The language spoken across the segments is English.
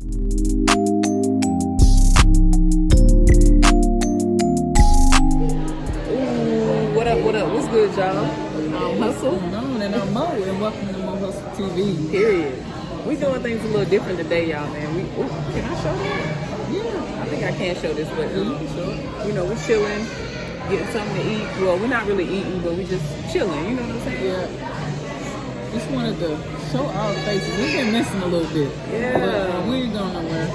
What up? What's good, y'all? Hustle. And I'm Mo, and welcome to Mo Hustle TV. Period. We doing things a little different today, y'all, man. Can I show that? Yeah. I think I can show this, but You can show it. you know, we chilling, getting something to eat. Well, we're not really eating, but we just chilling. You know what I'm saying? Yeah. Just wanted to show our faces. We've been missing a little bit. Yeah. But we ain't going nowhere.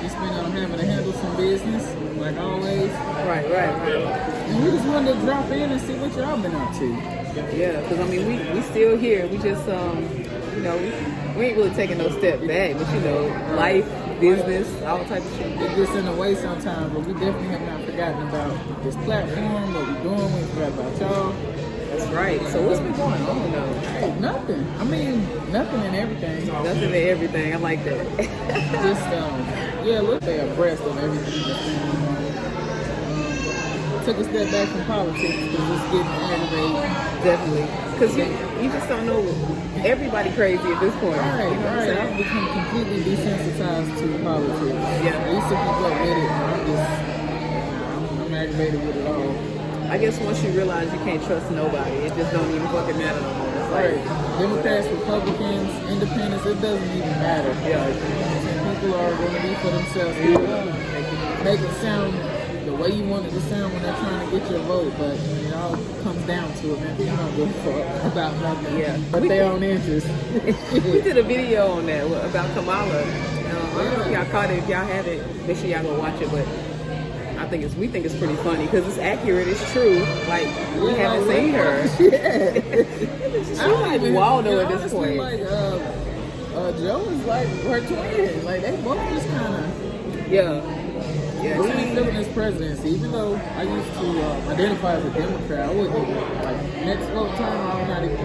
Just been having to handle some business, like always. Right. And we just wanted to drop in and see what y'all been up to. Yeah, because I mean, we still here. We just, you know, we ain't really taking no step back, but you know, life, business, all type of shit. It gets in the way sometimes, but we definitely have not forgotten about this platform, what we're doing. We forgot about y'all. That's right. So what's been going on though? Hey, nothing. I mean, nothing and everything. Nothing and everything. I like that. Just, yeah, let's stay abreast of everything that's going on. Took a step back from politics because it's getting aggravating. Definitely. Because you just don't know. Everybody crazy at this point. Right, you know what I'm right. saying? I've become completely desensitized to politics. Yeah. I used to keep up with it. I'm aggravated with it all. I guess once you realize you can't trust nobody, it just don't even fucking matter no more. It's like, Right. Democrats, Republicans, Independents, it doesn't even matter. Yeah. People are going to be for themselves. Make it sound the way you want it to sound when they're trying to get your vote, but it all comes down to it, man. People don't give a fuck about nothing but their own interest. we did a video on that about Kamala. I don't know if y'all caught it. If y'all haven't, make sure y'all go watch it. But we think it's pretty funny because it's accurate. It's true. Like we haven't seen her. She's like Waldo at this point. Like Joe is like her twin. Like they both just kind of Yeah, we ain't living this presidency. Even though I used to identify as a Democrat, I wouldn't even, like, next vote time, I'm not even,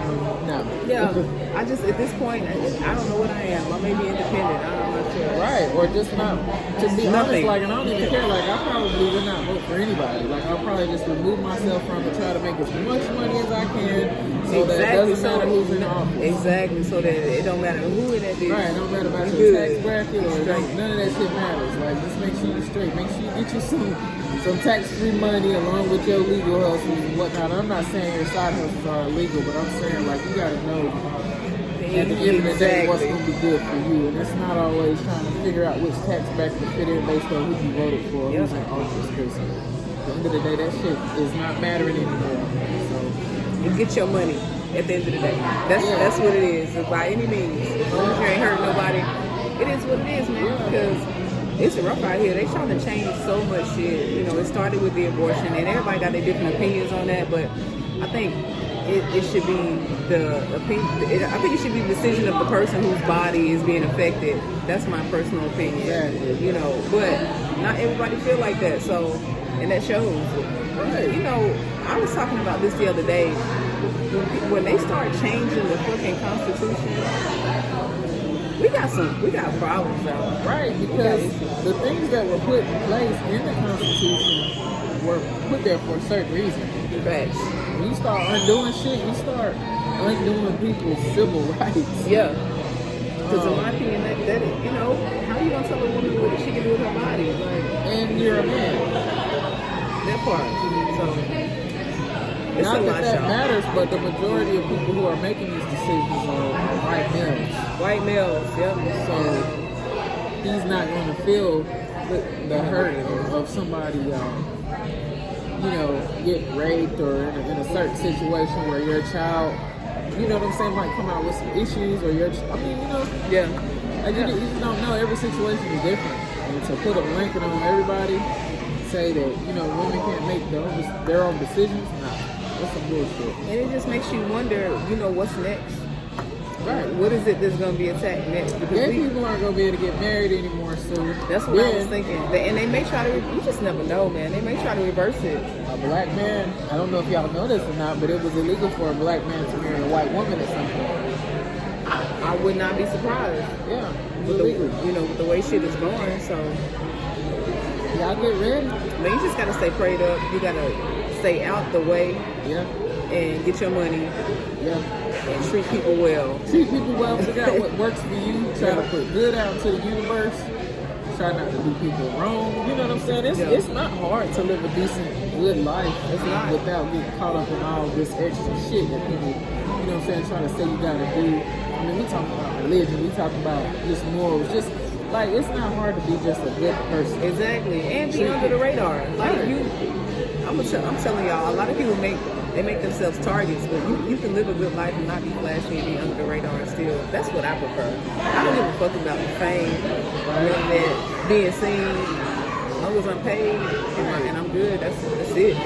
no. Yeah, I just, at this point, I don't know what I am. I may be independent. I'm not sure. Right, or just not, to be honest, like, and I don't even care, like, I probably would not vote for anybody. Like, I'll probably just remove myself from it, try to make as much money as I can, so that it doesn't matter who's in office. Exactly, so that it don't matter who in that bitch. Right, it don't matter about your tax bracket, or none of that shit matters. Like, just make sure you're straight. Make sure you get you some tax-free money along with your legal hustles and whatnot. I'm not saying your side hustles are illegal, but I'm saying, like, you gotta know at the end of the day what's gonna be good for you. And it's not always trying to figure out which tax bracket to fit in based on who you voted for, who's in office. Because at the end of the day, that shit is not mattering anymore. So you get your money at the end of the day. That's what it is. By any means, as long as you ain't hurt nobody, it is what it is, man. Because it's rough out here. They trying to change so much shit. You know, it started with the abortion, and everybody got their different opinions on that. But I think it should be I think it should be the decision of the person whose body is being affected. That's my personal opinion. Exactly. You know, but not everybody feel like that. So, and that shows. Right. You know, I was talking about this the other day. When they start changing the fucking Constitution. We got problems though. Right, because the things that were put in place in the Constitution were put there for a certain reason. Facts. When you start undoing shit, you start undoing people's civil rights. Yeah. Because in my opinion, that you know, how you gonna tell a woman what she can do with her body? Like, And you're a man. that part. So it's Not a that lot, that y'all. matters, but the majority of people who are making these decisions are white males. White males, yep. So he's not going to feel the hurt of somebody, you know, get raped or in a certain situation where your child, you know what I'm saying, might come out with some issues or I mean, you know. Yeah. Like you just don't know. Every situation is different. And to put a blanket on everybody, say that, you know, women can't make their own decisions, nah. That's some bullshit. And it just makes you wonder, you know, what's next? Right. What is it that's going to be attacked next? Because Gay people aren't going to be able to get married anymore soon. That's what I was thinking. And they may try to, you just never know, man. They may try to reverse it. A black man, I don't know if y'all know this or not, but it was illegal for a black man to marry a white woman at some point. I would not be surprised. Yeah. With with the way shit is going. So, y'all get ready. man, you just got to stay prayed up. You got to stay out the way. Yeah. And get your money. Yeah. and treat people well. Treat people well, figure out what works for you, try to put good out into the universe, try not to do people wrong. You know what I'm saying? It's not hard to live a decent, good life without getting caught up in all this extra shit that people, you know what I'm saying, trying to say you gotta do. I mean, we talking about religion, we talking about just morals, just like it's not hard to be just a good person. Exactly, and be under the radar. Like I'm telling y'all, a lot of people make themselves targets, but you can live a good life and not be flashy and be under the radar still. That's what I prefer. I don't give a fuck about the fame, that being seen. As long as I'm paid and I'm good, that's it.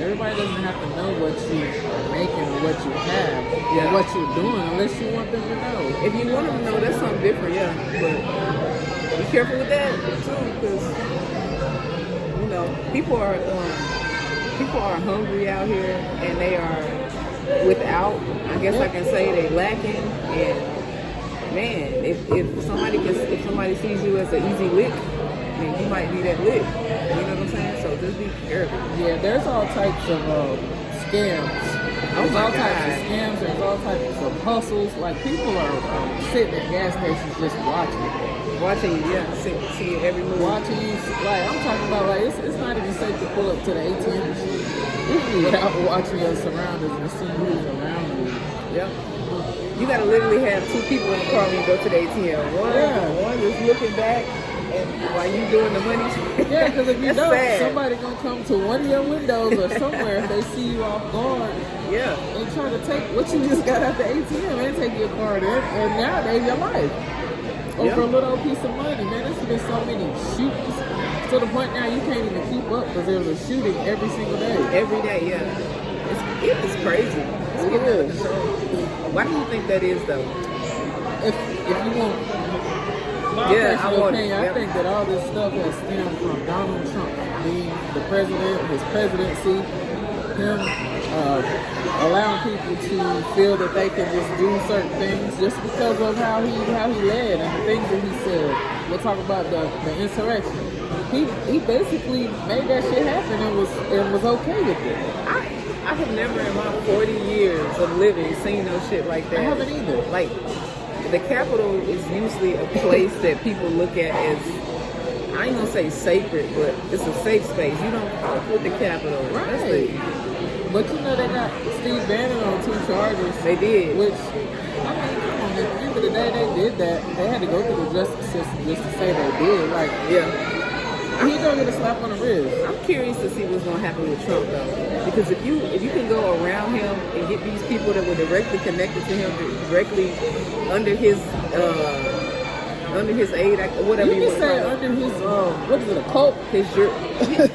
Everybody doesn't have to know what you're making or what you have or what you're doing unless you want them to know. If you want them to know, that's something different, but be careful with that too, because you know people are hungry out here and they are without. I guess I can say they lacking. And man, if somebody sees you as an easy lick, then you might be that lick. You know what I'm saying? So just be careful. Yeah, there's all types of scams. There's all types of scams. There's all types of hustles. Like people are sitting at gas stations just watching you, see every move. Watching you, like I'm talking about, like it's not even safe to pull up to the ATM machine without watching your surroundings and seeing who's around you. Yep. You gotta literally have two people in the car when you go to the ATM. One is looking back, and while you doing the money. Yeah, because if you don't, sad. somebody gonna come to one of your windows or somewhere if they see you off guard. Yeah. And try to take what you just got out the ATM and take your card in, and nowadays your life. Over a little piece of money, man. There's been so many shootings to the point now you can't even keep up because there's a shooting every single day. Every day, yeah. It's crazy. It's getting out of control. Why do you think that is, though? If you want my personal opinion, I think that all this stuff has stemmed from Donald Trump being the president, his presidency, him allowing people to feel that they can just do certain things just because of how he led and the things that he said. We'll talk about the insurrection. He basically made that shit happen and was okay with it. I have never in my 40 years of living seen no shit like that. I haven't either. Like, the Capitol is usually a place that people look at as, I ain't gonna say sacred, but it's a safe space. You don't fuck with the Capitol. Right. But you know they got Steve Bannon on 2 charges. They did. Which, I mean, come on, at the end of the day they did that. They had to go through the justice system just to say they did. Like, yeah. He's gonna get a slap on the wrist. I'm curious to see what's gonna happen with Trump though, because if you can go around him and get these people that were directly connected to him, directly under his aid, whatever you want to call it. Under his what is it, a cult?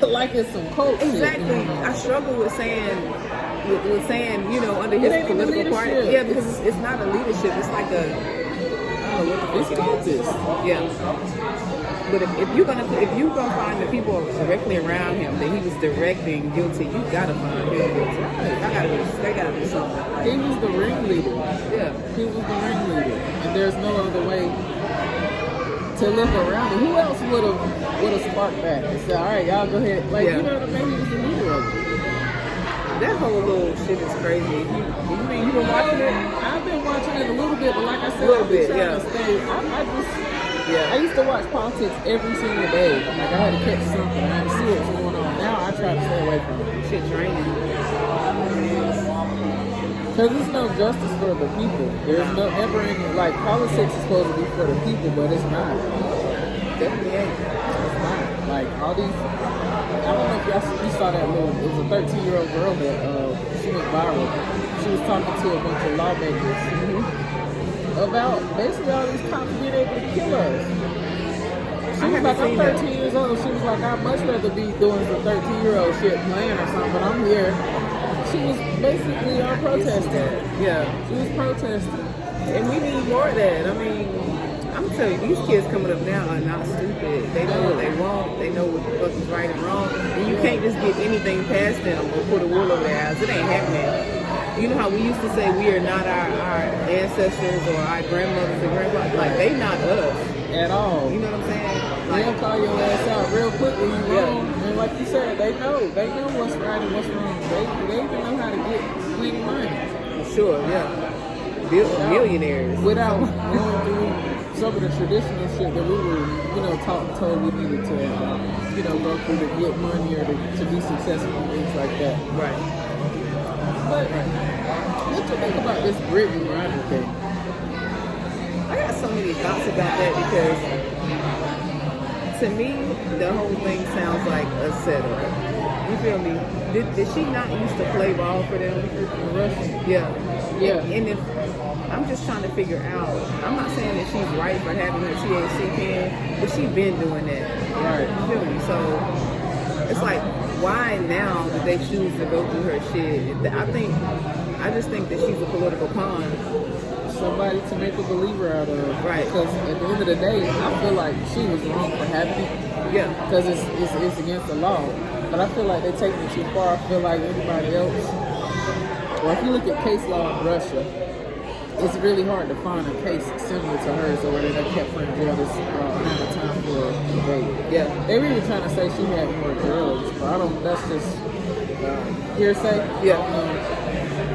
Like it's some cult. Exactly. Shit. I struggle with saying, you know, under his political party. Yeah, because it's not a leadership. It's like a, I don't know what the fuck it is. Yeah. But if you're gonna find the people directly around him that he was directing guilty, you gotta find him guilty. They gotta do something. He was the ringleader. Yeah. He was the ringleader, and there's no other way to look around it. Who else would have sparked that and said, "All right, y'all go ahead." Like you know what I mean? He was the leader of it. That whole little shit is crazy. You mean you been watching it? I've been watching it a little bit, but like I said, I've been trying to stay. I used to watch politics every single day. Like I had to catch something. I had to see what's going on. Now I try to stay away from it. Shit draining. Because there's no justice for the people. There's no ever any, like, politics is supposed to be for the people, but it's not. Definitely ain't. It's not. Like, all these, I don't know if you saw that little, it was a 13-year-old girl that, she went viral. She was talking to a bunch of lawmakers about basically all these cops being able to kill us. She was like, I'm 13 years old. She was like, I'd much rather be doing some 13-year-old shit playing or something, but I'm here. She was basically protesting. Yeah. She was protesting. And we need more of that. I mean, I'm telling you, these kids coming up now are not stupid. They know what they want. They know what the fuck is right and wrong. And you can't just get anything past them or put a wool over their eyes. It ain't happening. You know how we used to say we are not our ancestors or our grandmothers and grandfathers? Like, they not us. At all. You know what I'm saying? Like, they'll call your ass out real quick when you're wrong. And like you said, they know what's right and what's wrong. They even know how to get plenty money. sure, yeah. Millionaires. Without going through some of the traditional shit that we were, taught and told we needed to, go through to get money or to be successful and things like that. Right. But what you think about this Brittany Griner thing? I got so many thoughts about that because to me, the whole thing sounds like a setup. You feel me? Did she not used to play ball for them? In Russia? Yeah. Yeah. And if I'm just trying to figure out, I'm not saying that she's right for having her THC pen, but she's been doing that. Right. You feel me? So it's like, why now did they choose to go through her shit? I just think that she's a political pawn. Somebody to make a believer out of. Right. Because at the end of the day, I feel like she was wrong for having it. Yeah. Because it's against the law. But I feel like they're taking it too far. I feel like everybody else. Well, if you look at case law in Russia, it's really hard to find a case similar to hers or where they kept her in jail this amount of time for a debate. Yeah. They really trying to say she had more drugs, but I don't, that's just hearsay. Yeah.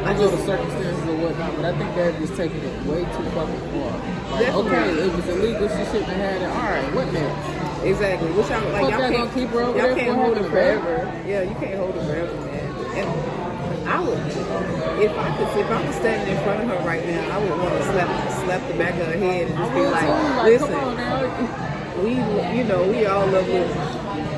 I know the circumstances or whatnot, but I think they're just taking it way too fucking far. Like, okay, it was illegal, she shouldn't have had it. Alright, what next? Exactly. Which y'all like, y'all gonna keep her over y'all there can't for hold having her a baby? forever. Yeah, you can't hold her forever, man. And I would, if I was standing in front of her right now, I would want to slap the back of her head and just be like, listen, come on now. we all love with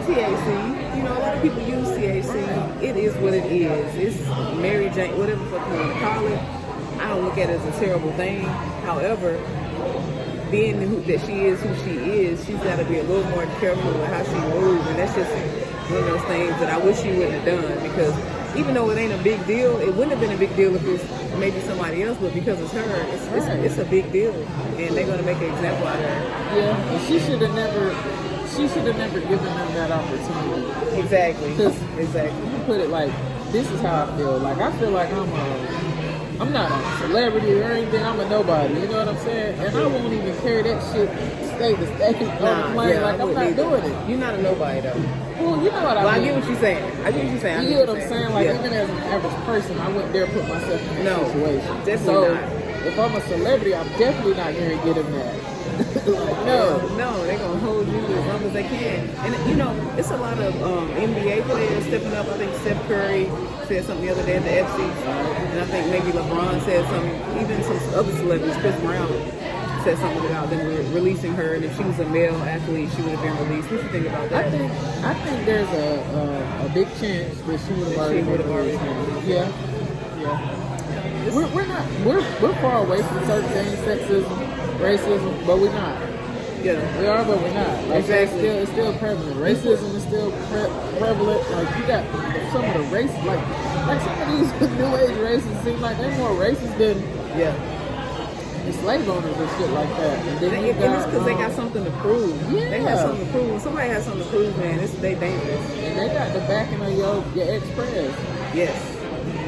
THC. A lot of people use THC. It is what it is. It's Mary Jane, whatever the fuck you want to call it. I don't look at it as a terrible thing. However, being that she is who she is, she's got to be a little more careful with how she moves, and that's just one of those things that I wish she wouldn't have done, because even though it ain't a big deal, it wouldn't have been a big deal if it's maybe somebody else, but because it's her, it's a big deal, and they're going to make an example out of her. Yeah, and she should have never given them that opportunity. Exactly. Exactly. You put it like, this is how I feel. Like, I feel like I'm not a celebrity or anything. I'm a nobody. You know what I'm saying? And I won't even carry that shit state to state on the plane. Like, I'm not doing it. You're not a nobody, though. Well, you know what I mean. I get what you're saying. You get what I'm saying? Like, even as an average person, I wouldn't dare put myself in that situation. Definitely not. If I'm a celebrity, I'm definitely not going to get him that. No, they're gonna hold you as long as they can. And it's a lot of NBA players stepping up. I think Steph Curry said something the other day at the FC, and I think maybe LeBron said something. Even some other celebrities, Chris Brown said something about them releasing her, and if she was a male athlete, she would have been released. What do you think about that? I think there's a big chance that she would have already been released. Yeah. We're far away from certain things, sexism, racism, but we're not. Yeah, we are, but we're not. Like, exactly. It's still prevalent. Racism is still prevalent. Like, you got some of the race, like some of these new age racists seem like they're more racist than the slave owners and shit like that. And then it's because they got something to prove. Yeah. They have something to prove. When somebody has something to prove, man, they dangerous. And they got the backing of your ex-press. Yes.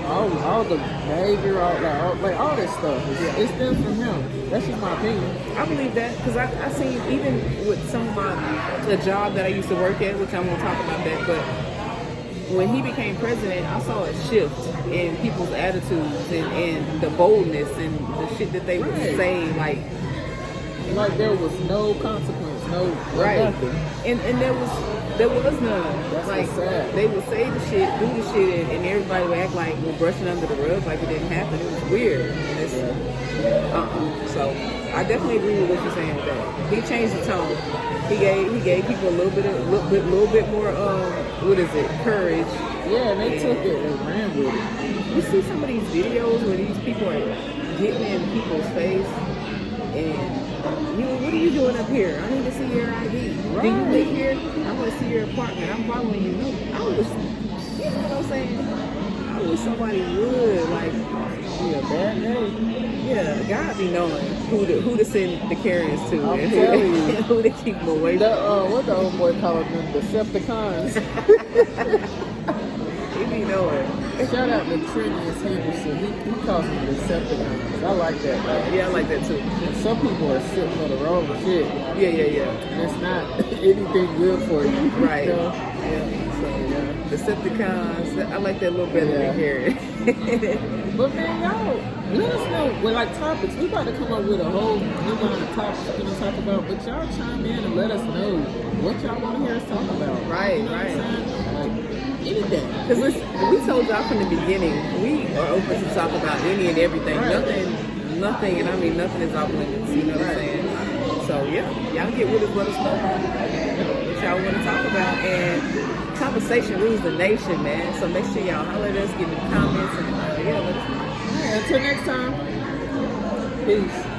All the behavior, all this stuff. It stems from him. That's just my opinion. I believe that because I seen even with some of the job that I used to work at, which I won't talk about that, but when he became president, I saw a shift in people's attitudes and the boldness and the shit that they would say, like there was no consequence, nothing. And there was none. That's like sad. They would say the shit, do the shit, and everybody would act like we're brushing under the rug, like it didn't happen. It was weird. And it's, So I definitely agree with what you're saying with that. He changed the tone. He gave people a little bit more courage. Yeah, and they took it and ran with it. You see some of these videos where these people are getting in people's face and what are you doing up here? I need to see your ID. Right. Do you live here? I want to see your apartment. I'm following you. No, I wish, you know what I'm saying? I wish somebody would, like, be a bad day. Yeah, God be knowing who to send the carriers to I'm and telling you. who to keep them away from. What the old boy called them? Decepticons. He be knowing. Shout out to Trinius Henderson. He calls them Decepticons. I like that. Yeah, I like that too. Some people are sick for the wrong shit. Yeah. And it's not anything good for you. Right. You know? Yeah. So, Decepticons. I like that a little better than carriers. But man, y'all, let us know with like topics. We about to come up with a whole new line of topics we're gonna talk about. But y'all chime in and let us know what y'all want to hear us talk about. Right, you know right. What I'm saying? Like anything. Because we told y'all from the beginning, we are open to talk about any and everything. Right. Nothing, and I mean nothing is off limits. You know what I'm saying? So yeah, y'all get with us, let us know what y'all want to talk about. And conversation rules the nation, man. So make sure y'all holler at us, give me comments, and yeah, let us know. All right, until next time. Peace.